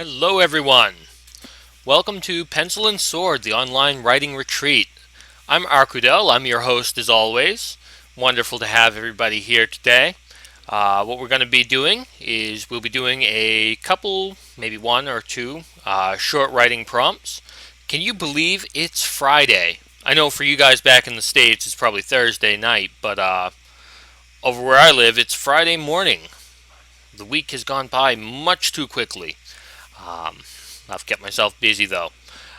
Hello, everyone. Welcome to Pencil and Sword, the online writing retreat. I'm Arkudel. I'm your host, as always. Wonderful to have everybody here today. What we're going to be doing is we'll be doing a couple, maybe one or two, short writing prompts. Can you believe it's Friday? I know for you guys back in the States, it's probably Thursday night, but over where I live, it's Friday morning. The week has gone by much too quickly. Um, I've kept myself busy though.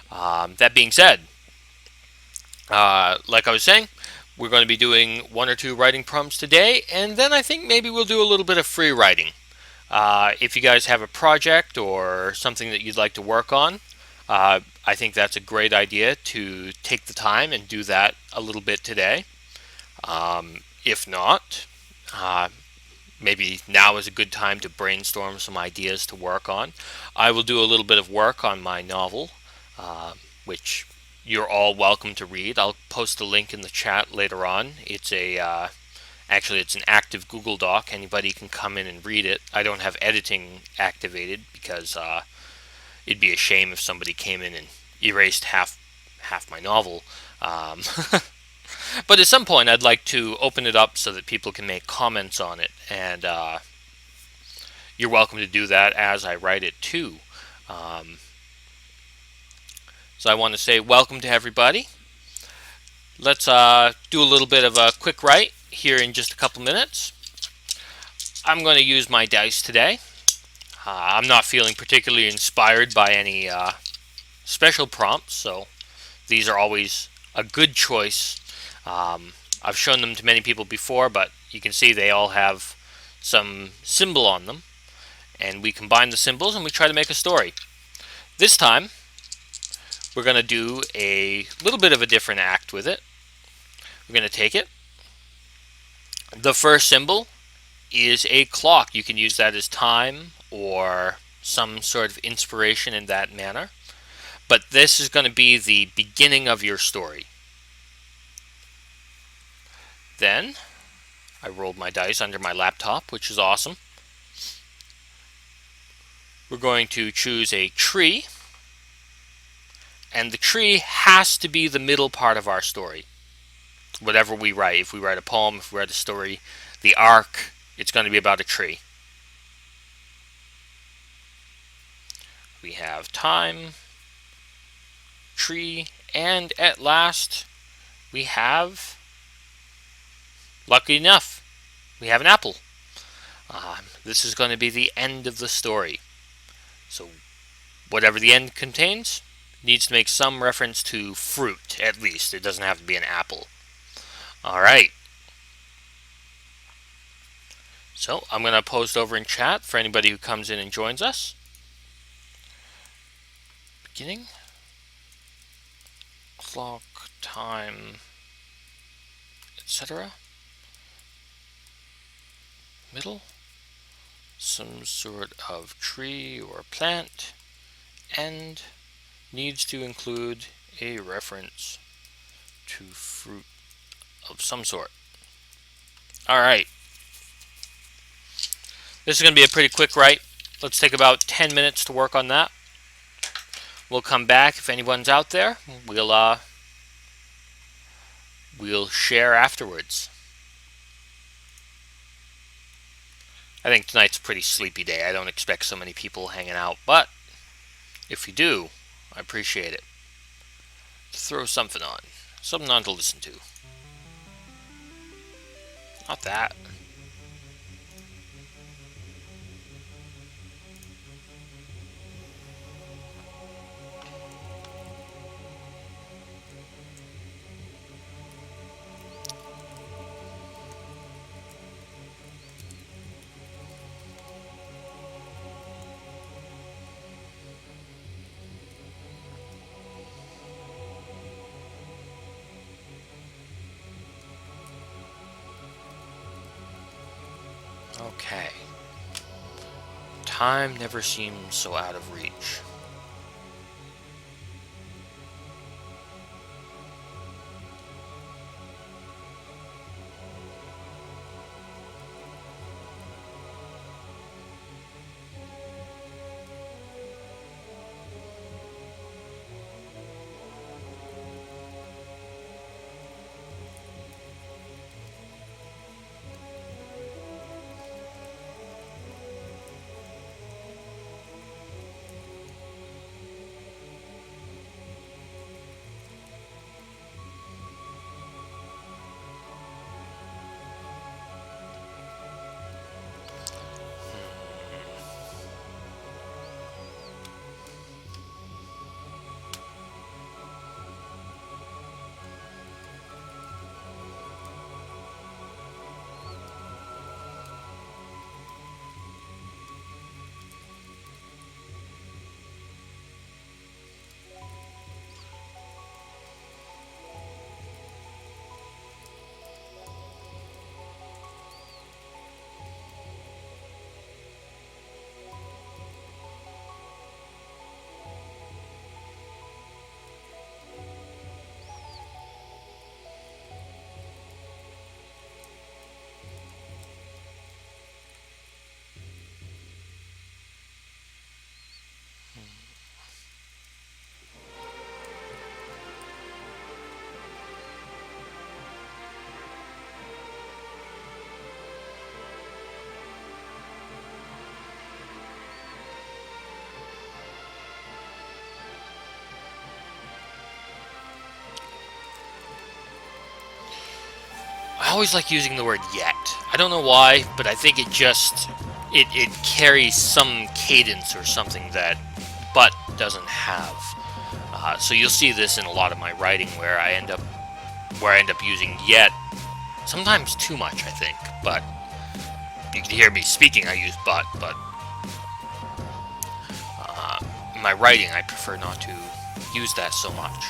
That being said, like I was saying, we're going to be doing one or two writing prompts today, and then I think maybe we'll do a little bit of free writing. If you guys have a project or something that you'd like to work on, I think that's a great idea to take the time and do that a little bit today. If not, maybe now is a good time to brainstorm some ideas to work on. I will do a little bit of work on my novel, which you're all welcome to read. I'll post a link in the chat later on. Actually, it's an active Google Doc. Anybody can come in and read it. I don't have editing activated because it'd be a shame if somebody came in and erased half my novel. Um, but at some point, I'd like to open it up so that people can make comments on it, and you're welcome to do that as I write it too. Um, so I want to say welcome to everybody. Let's do a little bit of a quick write here in just a couple minutes. I'm going to use my dice today. I'm not feeling particularly inspired by any special prompts, so these are always a good choice. I've shown them to many people before, but you can see they all have some symbol on them, and we combine the symbols and we try to make a story. This time, we're going to do a little bit of a different act with it. We're going to take it. The first symbol is a clock. You can use that as time or some sort of inspiration in that manner. But this is going to be the beginning of your story. Then, I rolled my dice under my laptop, which is awesome. We're going to choose a tree, and the tree has to be the middle part of our story. Whatever we write, if we write a poem, if we write a story, the arc, it's going to be about a tree. We have time, tree, and at last we have, lucky enough, we have an apple. This is going to be the end of the story. So whatever the end contains needs to make some reference to fruit, at least. It doesn't have to be an apple. Alright. So I'm going to post over in chat for anybody who comes in and joins us. Beginning. Clock, time, etc. Middle. Some sort of tree or plant. End. Needs to include a reference to fruit of some sort. Alright. This is going to be a pretty quick write. Let's take about 10 minutes to work on that. We'll come back if anyone's out there. We'll share afterwards. I think tonight's a pretty sleepy day. I don't expect so many people hanging out, but if you do, I appreciate it. Throw something on to listen to. Not that. Okay. Time never seems so out of reach. I always like using the word yet. I don't know why, but I think it carries some cadence or something that but doesn't have. So you'll see this in a lot of my writing where I end up using yet, sometimes too much, I think. But you can hear me speaking, I use but in my writing, I prefer not to use that so much.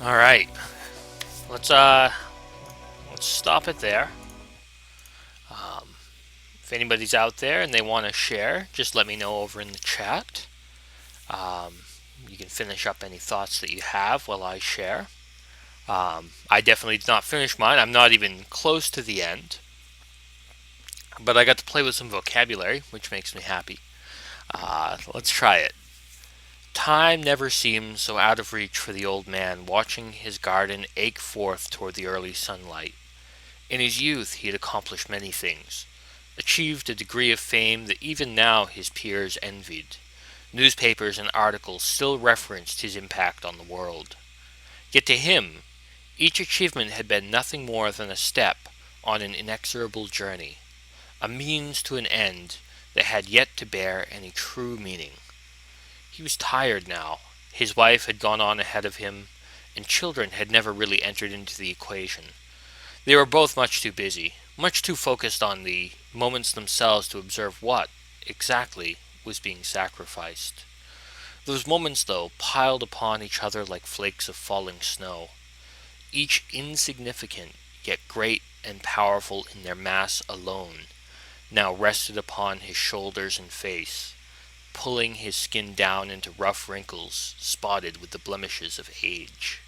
All right, let's stop it there. Um, if anybody's out there and they want to share, just let me know over in the chat. Um, you can finish up any thoughts that you have while I share. I definitely did not finish mine. I'm not even close to the end, but I got to play with some vocabulary, which makes me happy. Let's try it. Time never seemed so out of reach for the old man, watching his garden ache forth toward the early sunlight. In his youth he had accomplished many things, achieved a degree of fame that even now his peers envied. Newspapers and articles still referenced his impact on the world. Yet to him, each achievement had been nothing more than a step on an inexorable journey, a means to an end that had yet to bear any true meaning. He was tired now. His wife had gone on ahead of him, and children had never really entered into the equation. They were both much too busy, much too focused on the moments themselves to observe what, exactly, was being sacrificed. Those moments, though, piled upon each other like flakes of falling snow, each insignificant, yet great and powerful in their mass alone, now rested upon his shoulders and face, pulling his skin down into rough wrinkles spotted with the blemishes of age.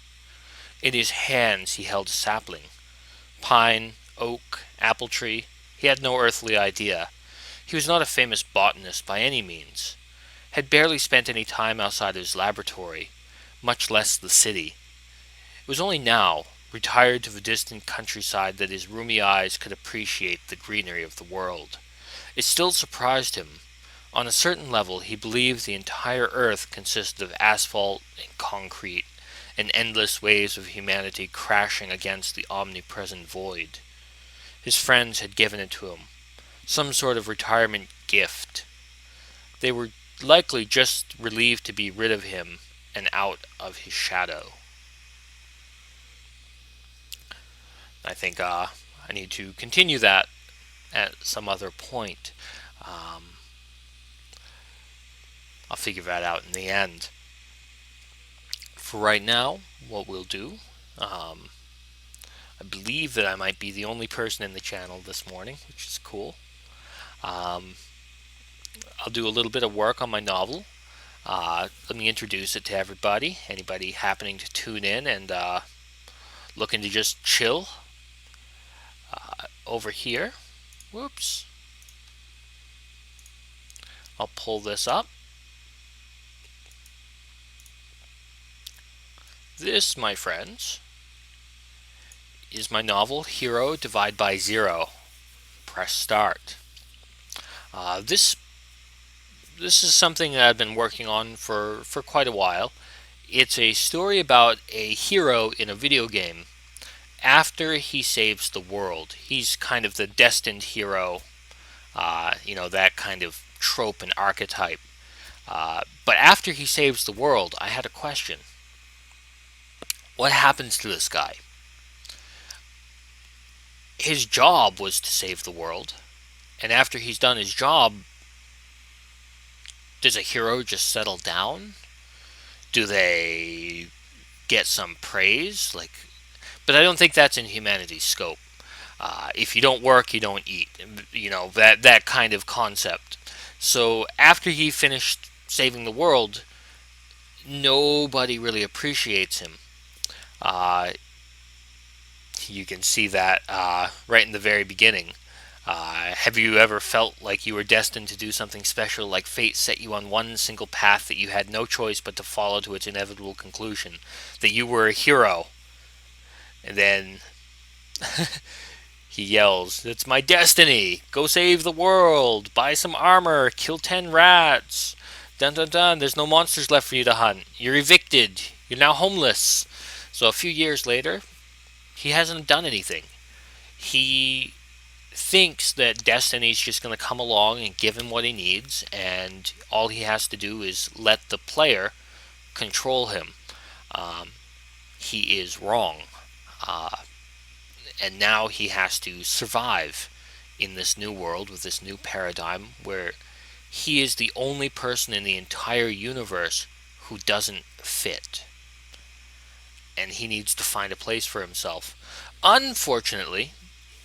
In his hands he held a sapling. Pine, oak, apple tree, he had no earthly idea. He was not a famous botanist by any means, had barely spent any time outside his laboratory, much less the city. It was only now, retired to the distant countryside, that his rheumy eyes could appreciate the greenery of the world. It still surprised him. On a certain level, he believed the entire earth consisted of asphalt and concrete, and endless waves of humanity crashing against the omnipresent void. His friends had given it to him, some sort of retirement gift. They were likely just relieved to be rid of him and out of his shadow. I think I need to continue that at some other point. I'll figure that out in the end. For right now, what we'll do, I believe that I might be the only person in the channel this morning, which is cool. I'll do a little bit of work on my novel. Let me introduce it to everybody. Anybody happening to tune in and looking to just chill over here. Whoops. I'll pull this up. This, my friends, is my novel Hero Divide by Zero. Press start. This is something that I've been working on for quite a while. It's a story about a hero in a video game. After he saves the world, he's kind of the destined hero, that kind of trope and archetype. But after he saves the world, I had a question. What happens to this guy? His job was to save the world, and after he's done his job, does a hero just settle down? Do they get some praise? But I don't think that's in humanity's scope. If you don't work, you don't eat. That kind of concept. So after he finished saving the world, nobody really appreciates him. You can see that right in the very beginning. Have you ever felt like you were destined to do something special, like fate set you on one single path that you had no choice but to follow to its inevitable conclusion? That you were a hero, and then he yells, "It's my destiny! Go save the world! Buy some armor! Kill 10 rats! Dun dun dun! There's no monsters left for you to hunt! You're evicted! You're now homeless!" So a few years later, he hasn't done anything. He thinks that Destiny's just going to come along and give him what he needs, and all he has to do is let the player control him. He is wrong. And now he has to survive in this new world with this new paradigm where he is the only person in the entire universe who doesn't fit. and he needs to find a place for himself. Unfortunately,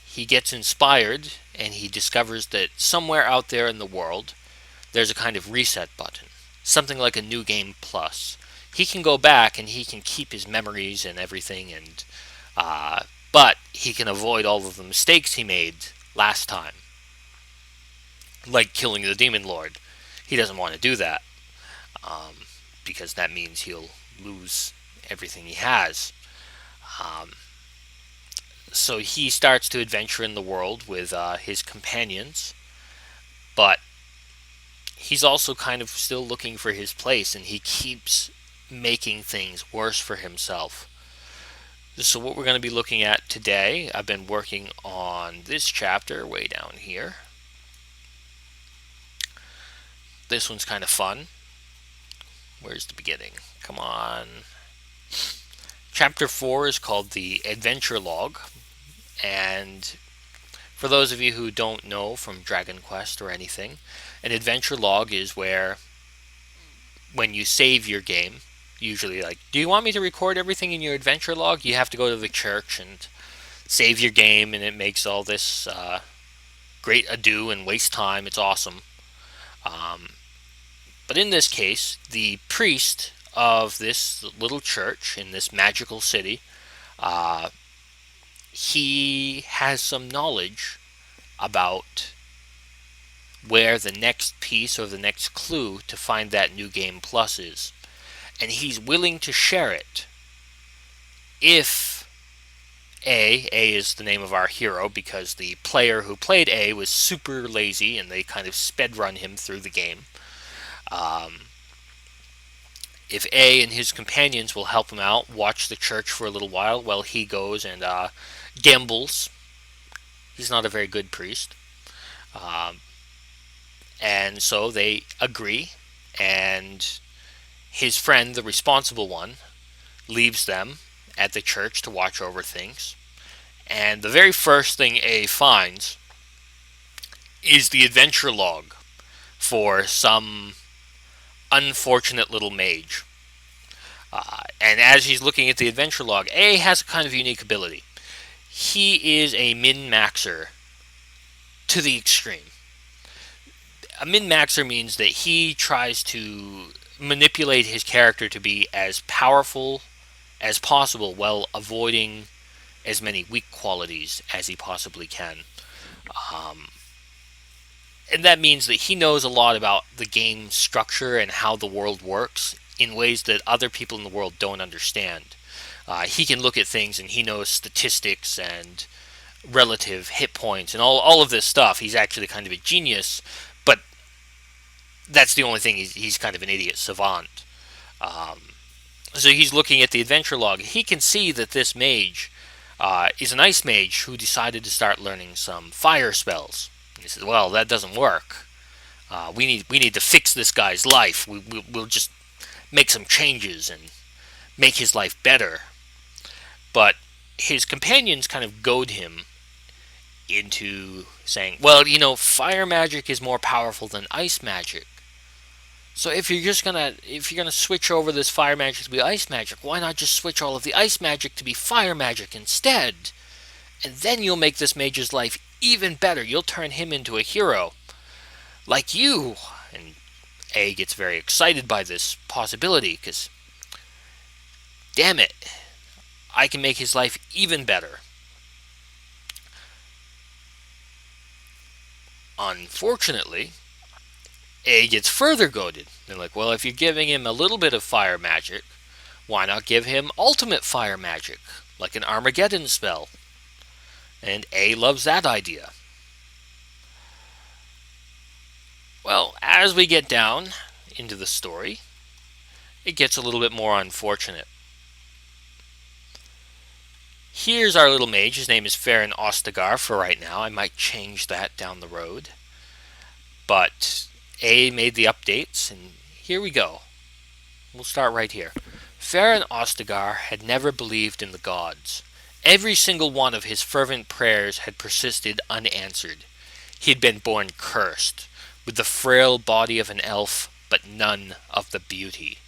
he gets inspired and he discovers that somewhere out there in the world there's a kind of reset button, something like a New Game Plus. He can go back and he can keep his memories and everything, and but he can avoid all of the mistakes he made last time, like killing the Demon Lord. He doesn't want to do that because that means he'll lose everything he has. Um, so he starts to adventure in the world with his companions, but he's also kind of still looking for his place, and he keeps making things worse for himself. So what we're going to be looking at today, I've been working on this chapter way down here. This one's kind of fun. Where's the beginning? Come on. Chapter 4 is called the Adventure Log, and for those of you who don't know from Dragon Quest or anything, an adventure log is where when you save your game, usually like, do you want me to record everything in your adventure log? You have to go to the church and save your game, and it makes all this great ado and waste time. It's awesome. But in this case, the priest of this little church in this magical city, he has some knowledge about where the next piece or the next clue to find that New Game Plus is. And he's willing to share it if A is the name of our hero, because the player who played A was super lazy and they kind of sped run him through the game. If A and his companions will help him out, watch the church for a little while he goes and gambles. He's not a very good priest. And so they agree, and his friend, the responsible one, leaves them at the church to watch over things. And the very first thing A finds is the adventure log for some unfortunate little mage. And as he's looking at the adventure log, A has a kind of unique ability. He is a min-maxer to the extreme. A min-maxer means that he tries to manipulate his character to be as powerful as possible while avoiding as many weak qualities as he possibly can. And that means that he knows a lot about the game structure and how the world works in ways that other people in the world don't understand. He can look at things and he knows statistics and relative hit points and all of this stuff. He's actually kind of a genius, but that's the only thing. He's kind of an idiot savant. So he's looking at the adventure log. He can see that this mage is an ice mage who decided to start learning some fire spells. And he says, well, that doesn't work. We need to fix this guy's life. We'll just make some changes and make his life better. But his companions kind of goad him into saying, well, fire magic is more powerful than ice magic. So if you're gonna switch over this fire magic to be ice magic, why not just switch all of the ice magic to be fire magic instead? And then you'll make this mage's life even better. You'll turn him into a hero, like you. And A gets very excited by this possibility, because, damn it, I can make his life even better. Unfortunately, A gets further goaded. They're like, well, if you're giving him a little bit of fire magic, why not give him ultimate fire magic, like an Armageddon spell? And A loves that idea. Well, as we get down into the story, it gets a little bit more unfortunate. Here's our little mage. His name is Farron Ostagar for right now. I might change that down the road. But A made the updates, and here we go. We'll start right here. Farron Ostagar had never believed in the gods. Every single one of his fervent prayers had persisted unanswered. He had been born cursed, with the frail body of an elf, but none of the beauty.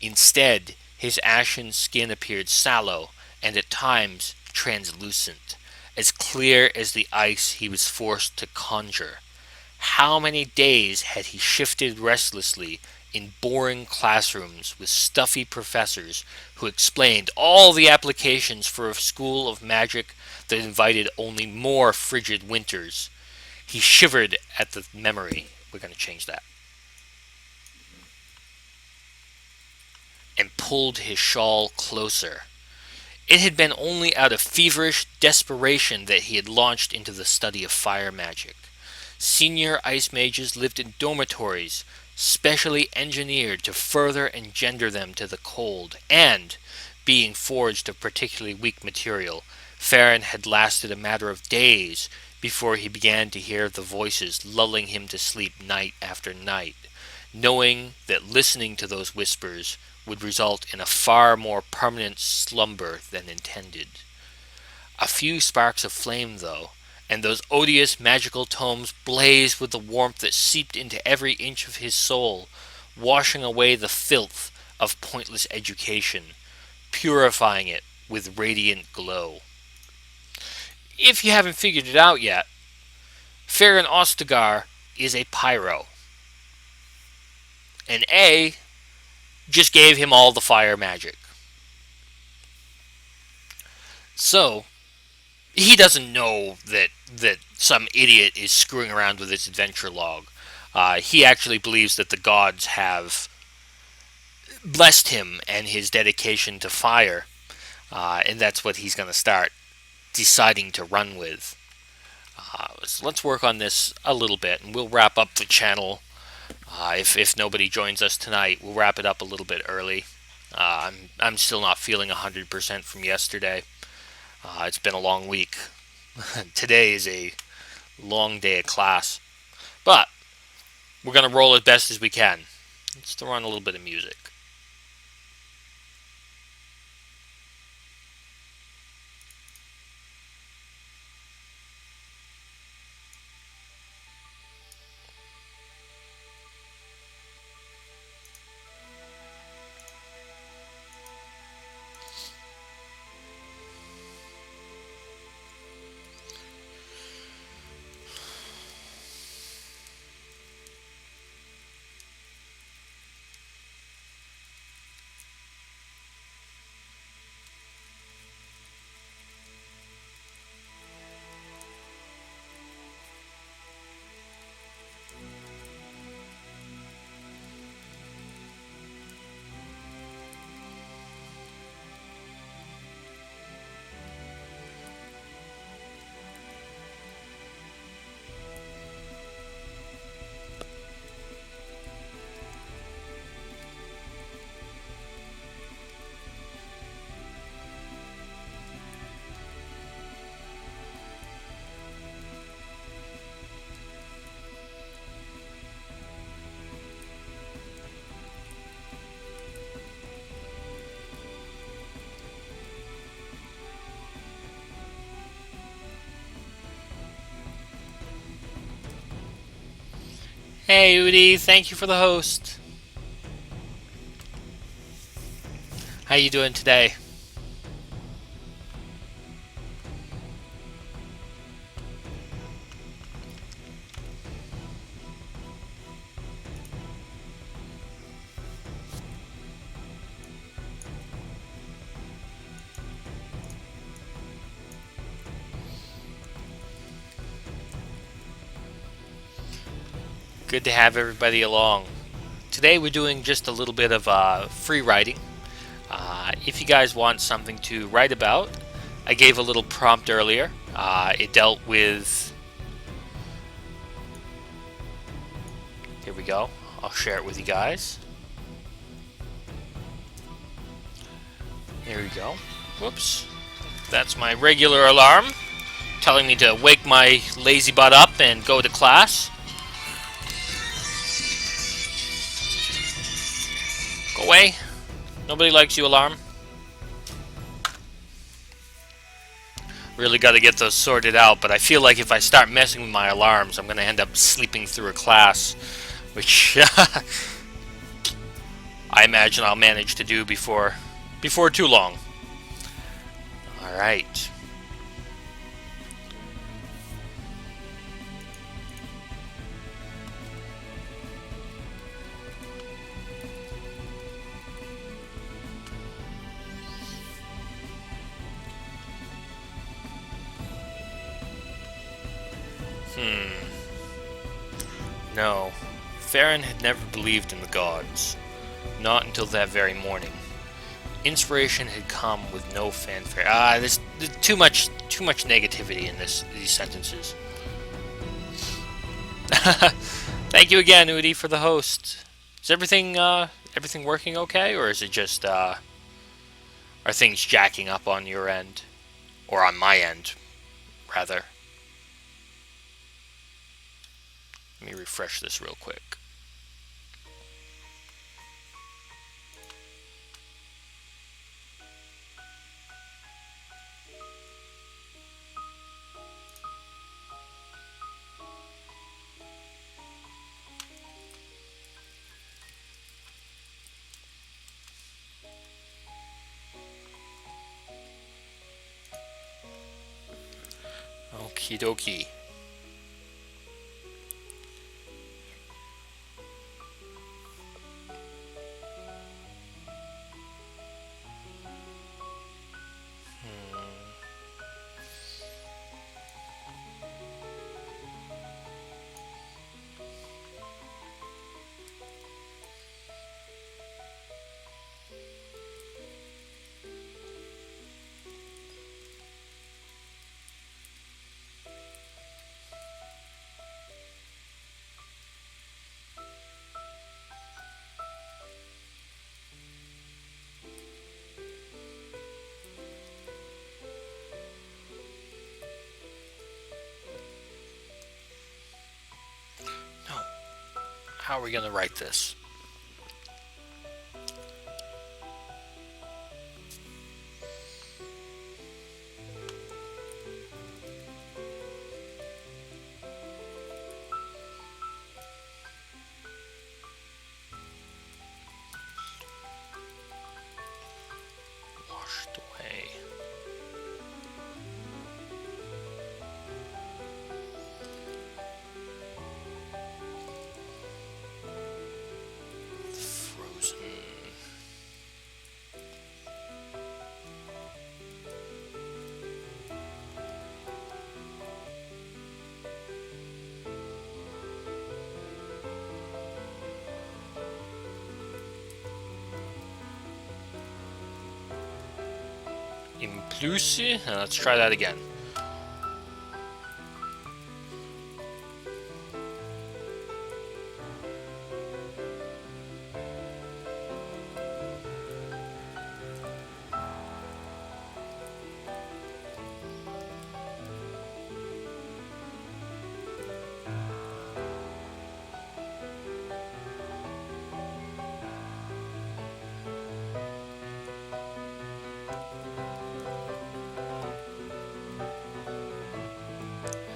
Instead, His ashen skin appeared sallow and at times translucent, as clear as the ice he was forced to conjure. How many days had he shifted restlessly in boring classrooms with stuffy professors who explained all the applications for a school of magic that invited only more frigid winters? He shivered at the memory. We're going to change that. And pulled his shawl closer. It had been only out of feverish desperation that he had launched into the study of fire magic. Senior ice mages lived in dormitories, specially engineered to further engender them to the cold, and, being forged of particularly weak material, Farron had lasted a matter of days before he began to hear the voices lulling him to sleep night after night, knowing that listening to those whispers would result in a far more permanent slumber than intended. A few sparks of flame, though, and those odious magical tomes blazed with the warmth that seeped into every inch of his soul, washing away the filth of pointless education, purifying it with radiant glow. If you haven't figured it out yet, Farron Ostagar is a pyro. And A just gave him all the fire magic. So, he doesn't know that some idiot is screwing around with his adventure log. He actually believes that the gods have blessed him and his dedication to fire, and that's what he's going to start deciding to run with. So let's work on this a little bit, and we'll wrap up the channel. If nobody joins us tonight, we'll wrap it up a little bit early. I'm still not feeling 100% from yesterday. It's been a long week. Today is a long day of class. But we're going to roll as best as we can. Let's throw on a little bit of music. Hey, Udi, thank you for the host. How you doing today? Good to have everybody along. Today we're doing just a little bit of free writing. If you guys want something to write about, I gave a little prompt earlier. It dealt with... Here we go. I'll share it with you guys. Here we go. Whoops. That's my regular alarm telling me to wake my lazy butt up and go to class. Go away. Nobody likes you, alarm. Really got to get those sorted out, but I feel like if I start messing with my alarms, I'm going to end up sleeping through a class, which I imagine I'll manage to do before before too long. All right. No, Farron had never believed in the gods, not until that very morning. Inspiration had come with no fanfare. There's too much negativity in these sentences. Thank you again, Udi, for the host. Is everything working okay, or is it just are things jacking up on your end, or on my end, rather? Let me refresh this real quick. Okie dokie. No. How are we going to write this? Washed away. Frozen. Impulsi? Let's try that again.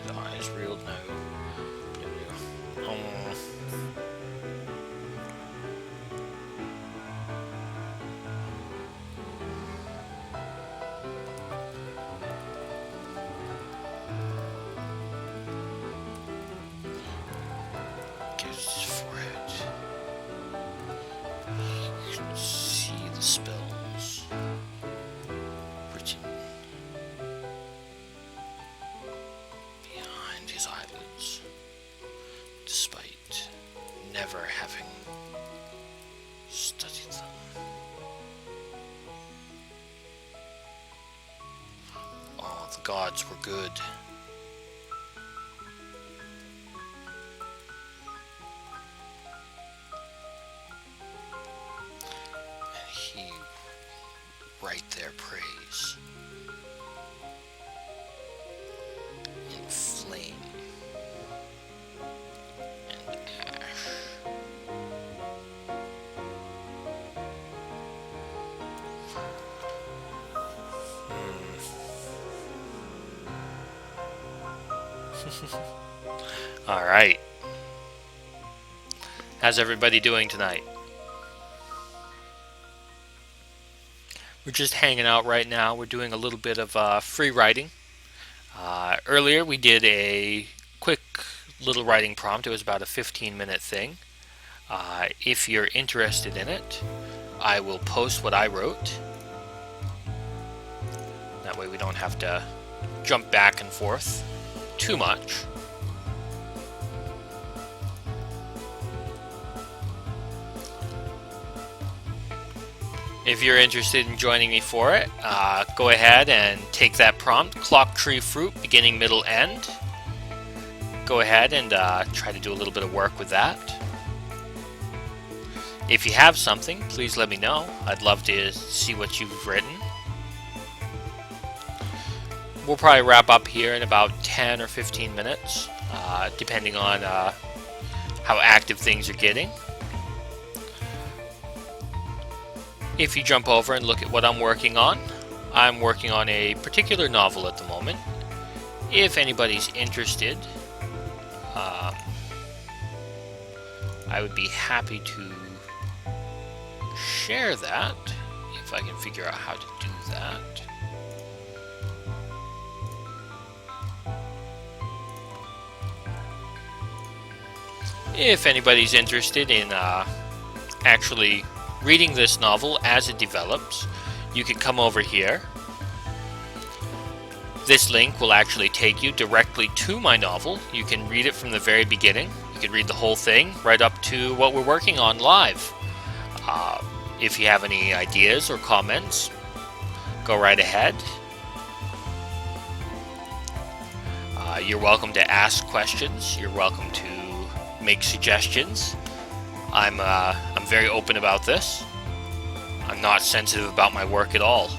His eyes reeled now. Gives his forehead. You can see the spells written behind his eyelids, despite never having studied them. Oh, the gods were good. And he write their praise in flame and ash. All right. How's everybody doing tonight? We're just hanging out right now. We're doing a little bit of free writing. Earlier we did a quick little writing prompt. It was about a 15-minute thing. If you're interested in it, I will post what I wrote. That way we don't have to jump back and forth too much. If you're interested in joining me for it, go ahead and take that prompt, clock tree fruit, beginning, middle, end. Go ahead and try to do a little bit of work with that. If you have something, please let me know. I'd love to see what you've written. We'll probably wrap up here in about 10 or 15 minutes, depending on how active things are getting. If you jump over and look at what I'm working on a particular novel at the moment. If anybody's interested, I would be happy to share that, if I can figure out how to do that. If anybody's interested in actually reading this novel as it develops, you can come over here. This link will actually take you directly to my novel. You can read it from the very beginning. You can read the whole thing right up to what we're working on live. If you have any ideas or comments, go right ahead. You're welcome to ask questions. You're welcome to make suggestions. I'm very open about this. I'm not sensitive about my work at all.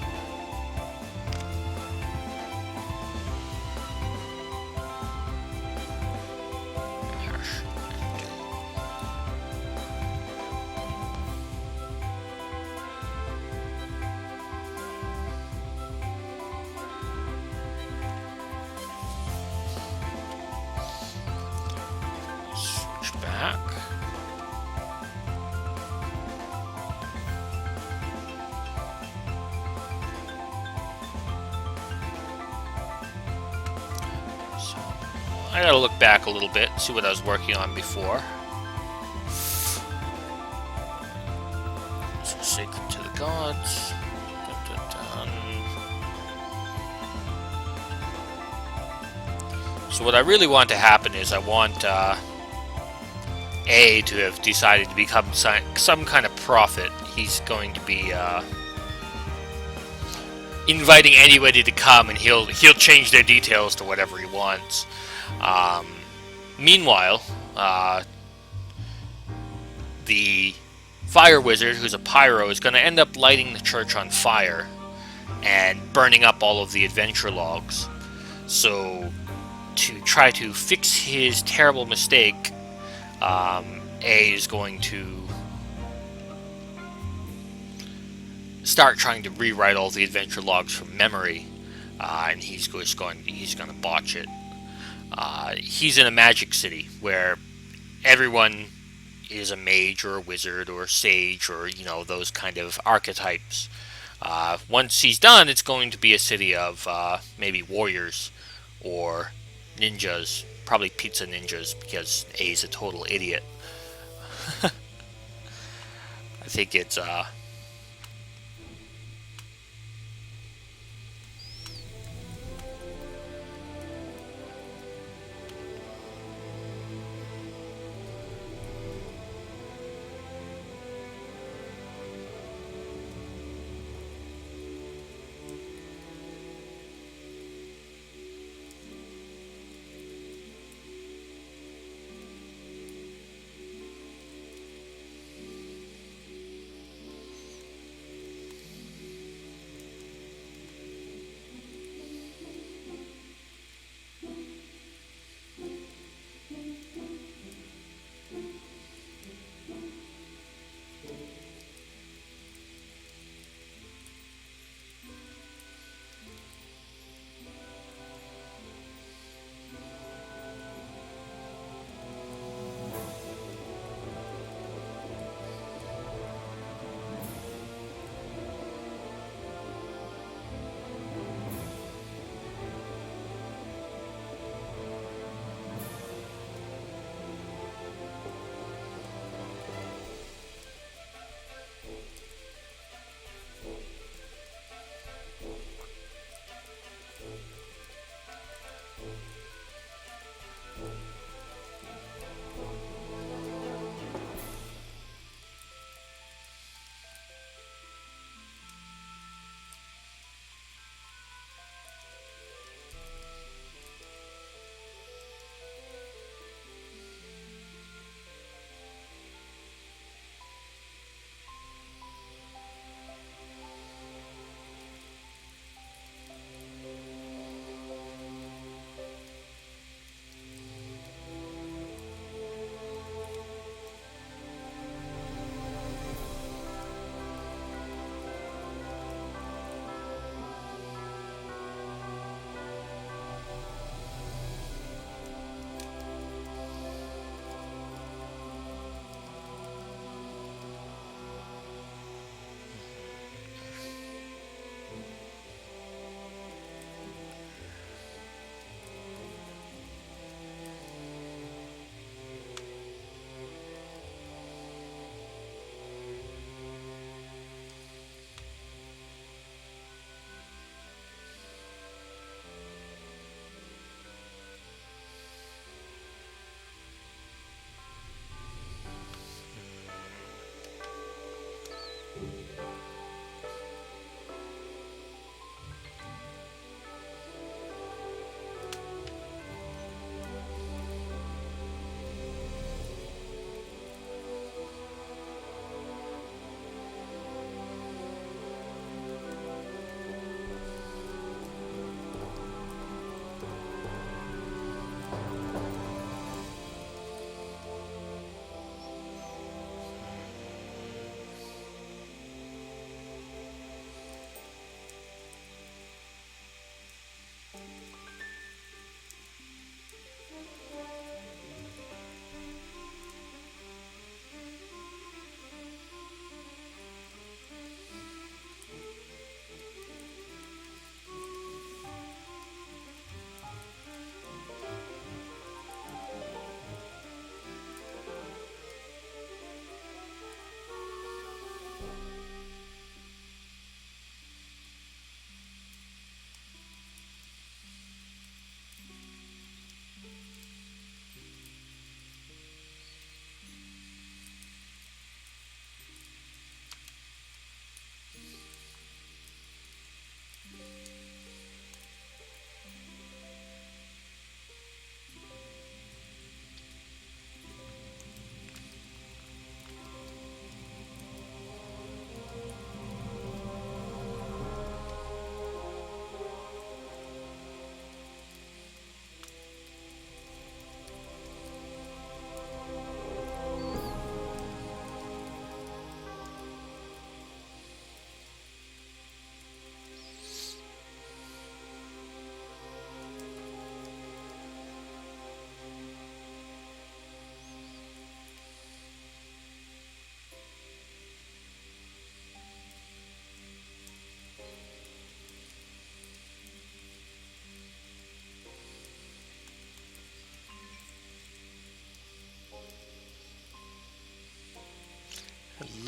Switch back. I gotta look back a little bit, see what I was working on before. So sacred to the gods. Dun, dun, dun. So what I really want to happen is I want A to have decided to become some kind of prophet. He's going to be inviting anybody to come, and he'll change their details to whatever he wants. Meanwhile, the fire wizard, who's a pyro, is going to end up lighting the church on fire and burning up all of the adventure logs. So, to try to fix his terrible mistake, A is going to start trying to rewrite all the adventure logs from memory, and he's going to botch it. He's in a magic city where everyone is a mage or a wizard or a sage or, those kind of archetypes. Once he's done, it's going to be a city of maybe warriors or ninjas, probably pizza ninjas, because A's a total idiot. I think it's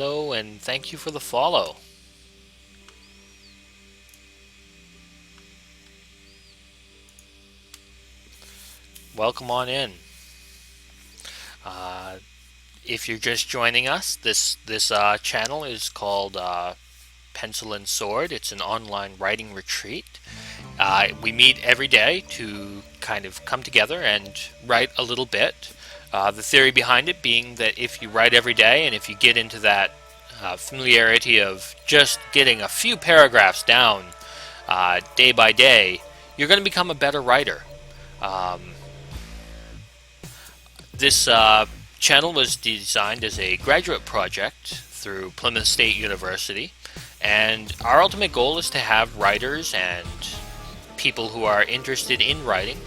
hello, and thank you for the follow. Welcome on in. Uh, if you're just joining us, this channel is called Pencil and Sword. It's an online writing retreat. We meet every day to kind of come together and write a little bit. The theory behind it being that if you write every day and if you get into that familiarity of just getting a few paragraphs down day by day, you're going to become a better writer. This channel was designed as a graduate project through Plymouth State University, and our ultimate goal is to have writers and people who are interested in writing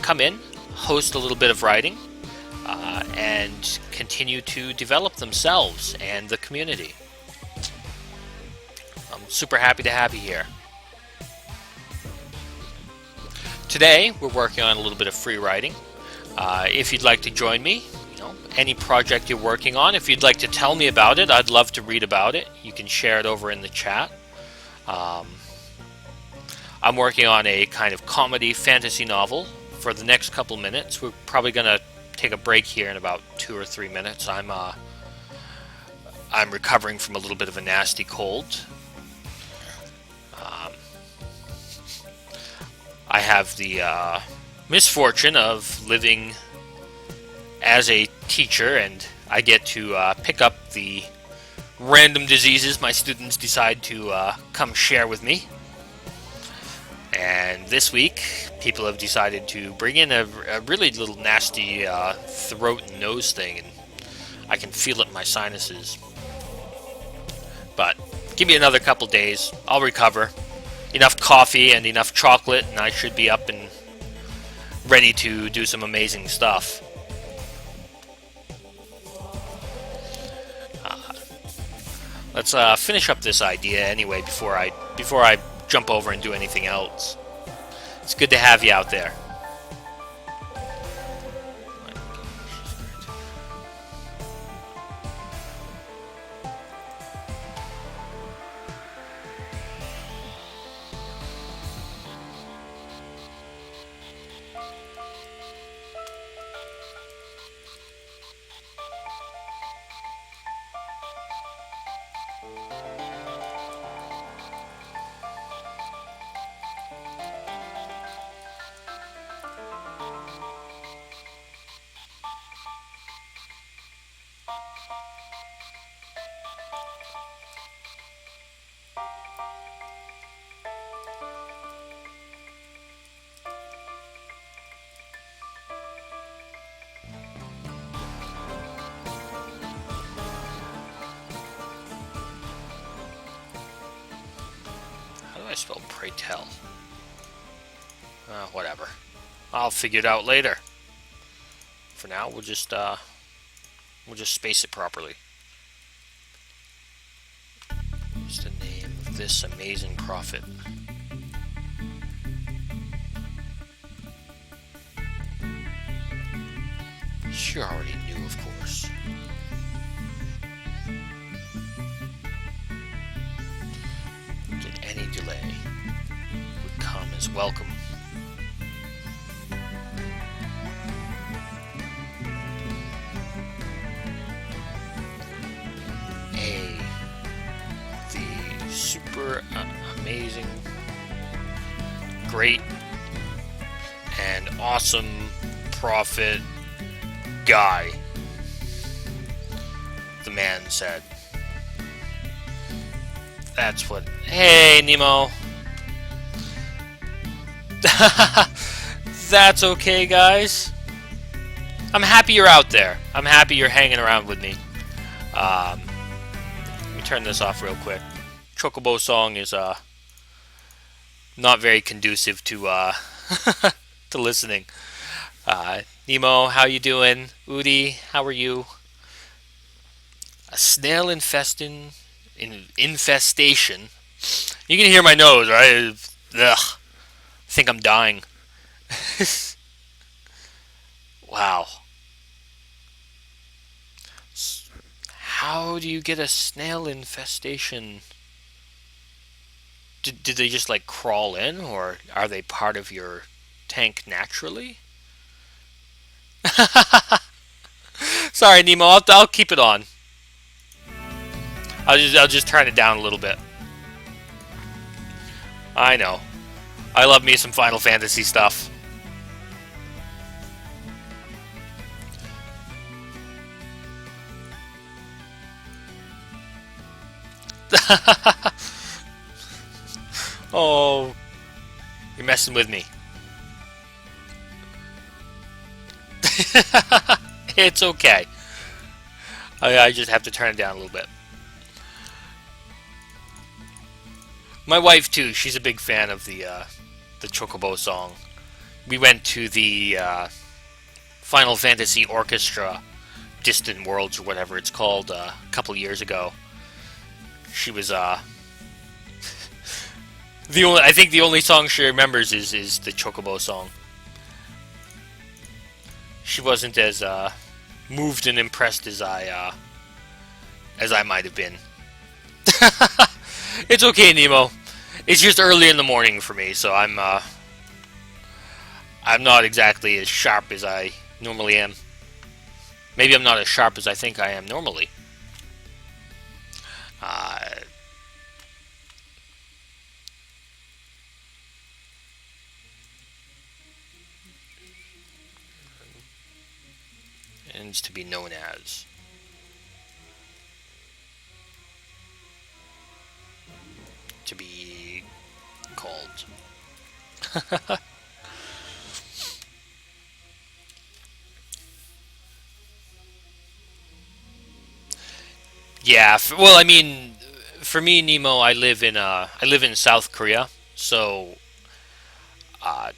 come in, host a little bit of writing, and continue to develop themselves and the community. I'm super happy to have you here. Today, we're working on a little bit of free writing. If you'd like to join me, any project you're working on, if you'd like to tell me about it, I'd love to read about it. You can share it over in the chat. I'm working on a kind of comedy fantasy novel for the next couple minutes. We're probably going to take a break here in about 2 or 3 minutes. I'm recovering from a little bit of a nasty cold. I have the misfortune of living as a teacher, and I get to pick up the random diseases my students decide to come share with me. And this week, people have decided to bring in a really little nasty throat and nose thing, and I can feel it in my sinuses. But give me another couple days, I'll recover. Enough coffee and enough chocolate, and I should be up and ready to do some amazing stuff. Let's finish up this idea anyway before I jump over and do anything else. It's good to have you out there. I spelled pray tell. Whatever. I'll figure it out later. For now, we'll just space it properly. What's the name of this amazing prophet? You already knew, of course. Any delay would come as welcome. The super amazing, great, and awesome prophet guy, the man said. That's what... Hey, Nemo. That's okay, guys. I'm happy you're out there. I'm happy you're hanging around with me. Let me turn this off real quick. Chocobo song is not very conducive to to listening. Nemo, how you doing? Udi, how are you? A snail infestation. You can hear my nose, right? Ugh. I think I'm dying. Wow. How do you get a snail infestation? Did they just like crawl in, or are they part of your tank naturally? Sorry, Nemo. I'll keep it on. I'll just turn it down a little bit. I know. I love me some Final Fantasy stuff. Oh, you're messing with me. It's okay. I just have to turn it down a little bit. My wife too. She's a big fan of the Chocobo song. We went to the Final Fantasy Orchestra Distant Worlds or whatever it's called a couple years ago. She was the only I think the only song she remembers is the Chocobo song. She wasn't as moved and impressed as I might have been. It's okay, Nemo. It's just early in the morning for me, so I'm not exactly as sharp as I normally am. Maybe I'm not as sharp as I think I am normally. Uh, ends to be known as. To be called. Yeah, well, I mean, for me, Nemo, I live in South Korea, so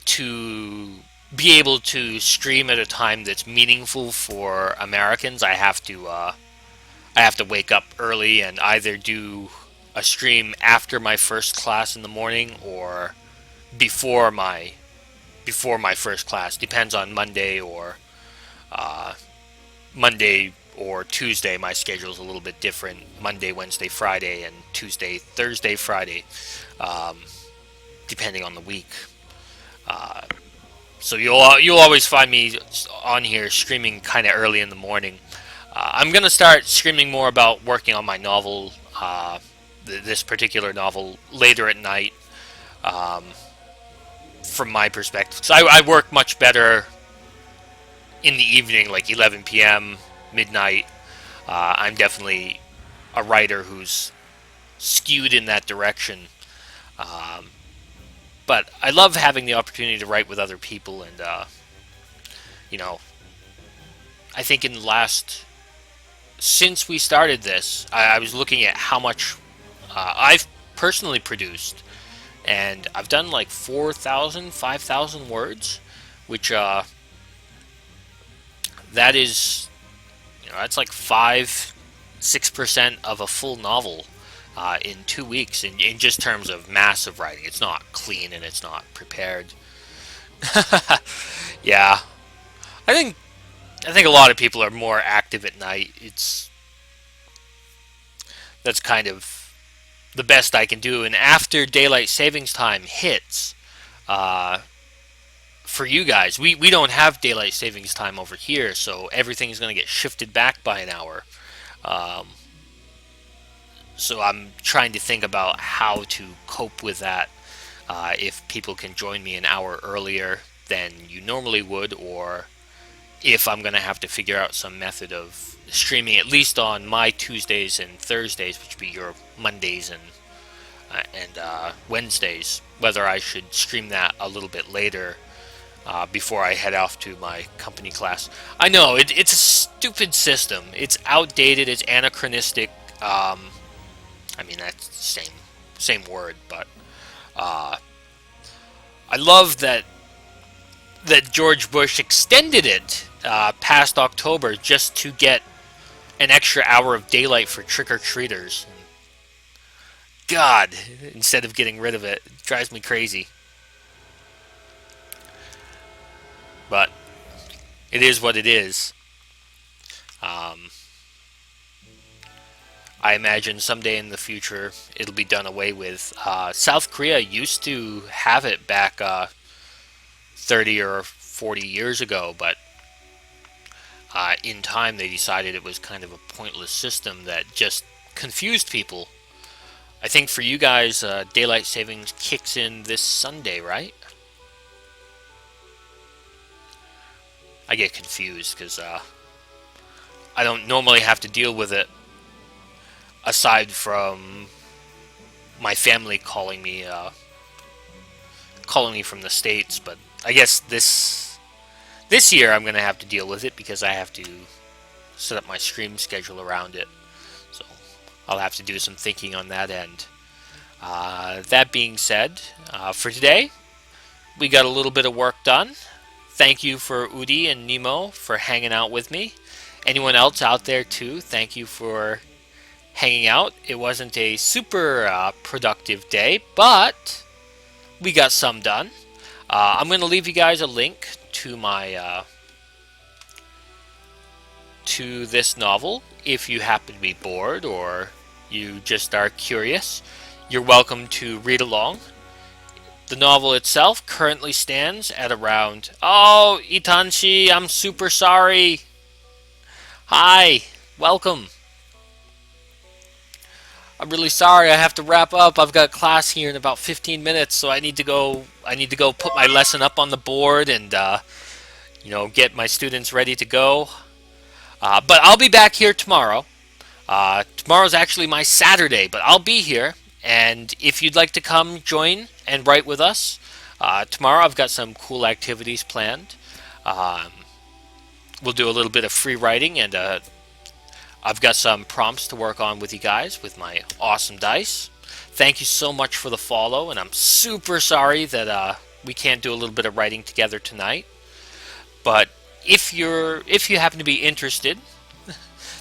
to be able to stream at a time that's meaningful for Americans, I have to wake up early and either do a stream after my first class in the morning or before my before my first class. Depends on uh, Monday or Tuesday. My schedule's a little bit different. Monday, Wednesday, Friday, and Tuesday, Thursday, Friday, um, depending on the week. Uh, so you'll always find me on here streaming kind of early in the morning. I'm gonna start streaming more about working on my novel, this particular novel, later at night. Um, from my perspective, so I work much better in the evening, like 11 p.m., midnight. I'm definitely a writer who's skewed in that direction. Um, but I love having the opportunity to write with other people, and you know, I think in the last since we started this, I was looking at how much I've personally produced, and I've done like 4,000, 5,000 words, which that is, that's like 5, 6% of a full novel in 2 weeks in just terms of massive writing. It's not clean and it's not prepared. Yeah, I think I think a lot of people are more active at night. It's That's kind of the best I can do. And after daylight savings time hits, uh, for you guys, we don't have daylight savings time over here, so everything's going to get shifted back by an hour. Um, so I'm trying to think about how to cope with that. If people can join me an hour earlier than you normally would, or if I'm going to have to figure out some method of streaming at least on my Tuesdays and Thursdays, which would be your Mondays and Wednesdays, whether I should stream that a little bit later before I head off to my company class. I know it's a stupid system. It's outdated. It's anachronistic. I mean that's the same word, but uh, I love that George Bush extended it past October just to get an extra hour of daylight for trick or treaters. God, instead of getting rid of it, it drives me crazy. But it is what it is. Um, I imagine someday in the future it'll be done away with. South Korea used to have it back 30 or 40 years ago, but in time they decided it was kind of a pointless system that just confused people. I think for you guys, daylight savings kicks in this Sunday, right? I get confused because I don't normally have to deal with it aside from my family calling me from the States. But I guess this year I'm gonna have to deal with it because I have to set up my stream schedule around it. So I'll have to do some thinking on that end. That being said, for today we got a little bit of work done. Thank you for Udi and Nemo for hanging out with me. Anyone else out there too, thank you for hanging out. It wasn't a super productive day, but we got some done. I'm going to leave you guys a link to my to this novel if you happen to be bored or you just are curious. You're welcome to read along. The novel itself currently stands at around... Oh, Itanshi, I'm super sorry. Hi, welcome. I'm really sorry. I have to wrap up. I've got class here in about 15 minutes, so I need to go put my lesson up on the board and get my students ready to go. But I'll be back here tomorrow. Tomorrow's actually my Saturday, but I'll be here. And if you'd like to come join and write with us, tomorrow I've got some cool activities planned. We'll do a little bit of free writing, and I've got some prompts to work on with you guys with my awesome dice. Thank you so much for the follow, and I'm super sorry that we can't do a little bit of writing together tonight. But if you happen to be interested,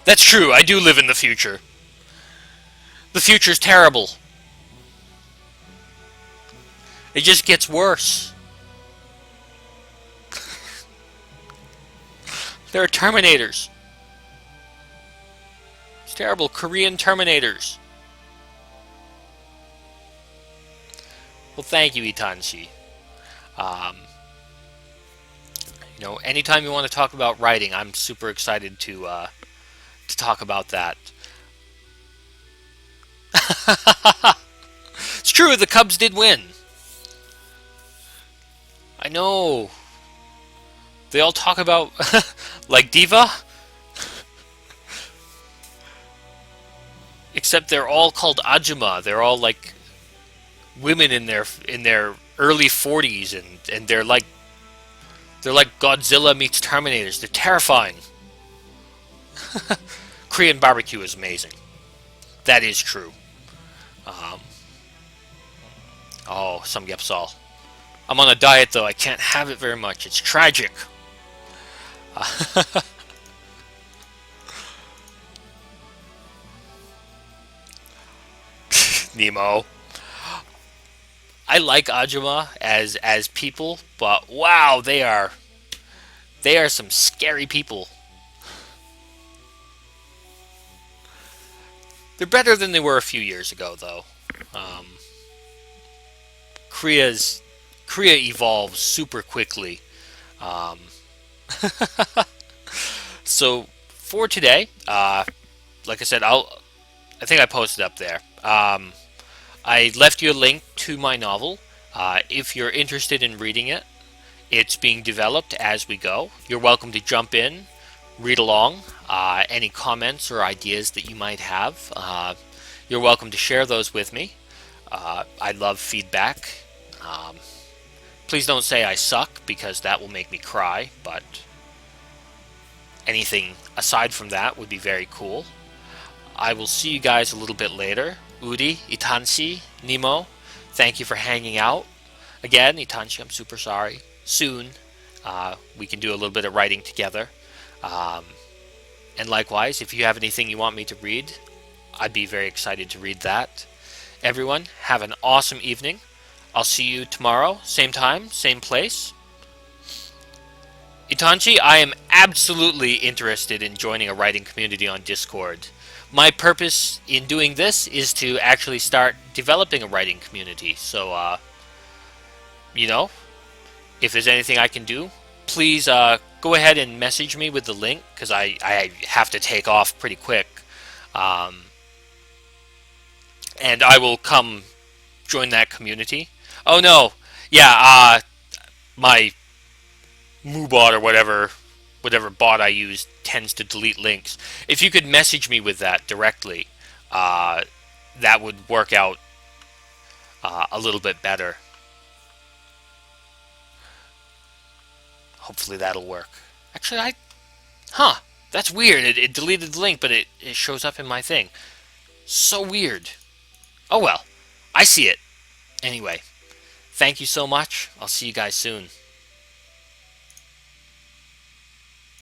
that's true, I do live in the future. The future's terrible. It just gets worse. There are Terminators. It's terrible. Korean Terminators. Well, thank you, Itanshi. Anytime you want to talk about writing, I'm super excited to talk about that. It's true, the Cubs did win. I know. They all talk about like Diva, except they're all called Ajuma. They're all like women in their early 40s, and they're like Godzilla meets Terminators. They're terrifying. Korean barbecue is amazing. That is true. Samgyeopsal. I'm on a diet though. I can't have it very much. It's tragic. Nemo. I like Ajuma as people, but wow, they are some scary people. They're better than they were a few years ago, though. Korea evolves super quickly. So for today, like I said, I think I posted up there. I left you a link to my novel. If you're interested in reading it, it's being developed as we go. You're welcome to jump in, read along. Any comments or ideas that you might have, you're welcome to share those with me. I love feedback. Please don't say I suck, because that will make me cry, but anything aside from that would be very cool. I will see you guys a little bit later. Udi, Itanshi, Nemo, thank you for hanging out. Again, Itanshi, I'm super sorry. Soon, we can do a little bit of writing together. And likewise, if you have anything you want me to read, I'd be very excited to read that. Everyone, have an awesome evening. I'll see you tomorrow, same time, same place. Itanshi, I am absolutely interested in joining a writing community on Discord. my purpose in doing this is to actually start developing a writing community. So, you know, if there's anything I can do, please go ahead and message me with the link because I have to take off pretty quick. Um, and I will come join that community. Oh no, yeah, my MooBot or whatever bot I use tends to delete links. If you could message me with that directly, uh, that would work out a little bit better. Hopefully that'll work. Actually, huh, that's weird. It deleted the link, but it shows up in my thing. So weird. Oh well, I see it. Anyway, thank you so much. I'll see you guys soon.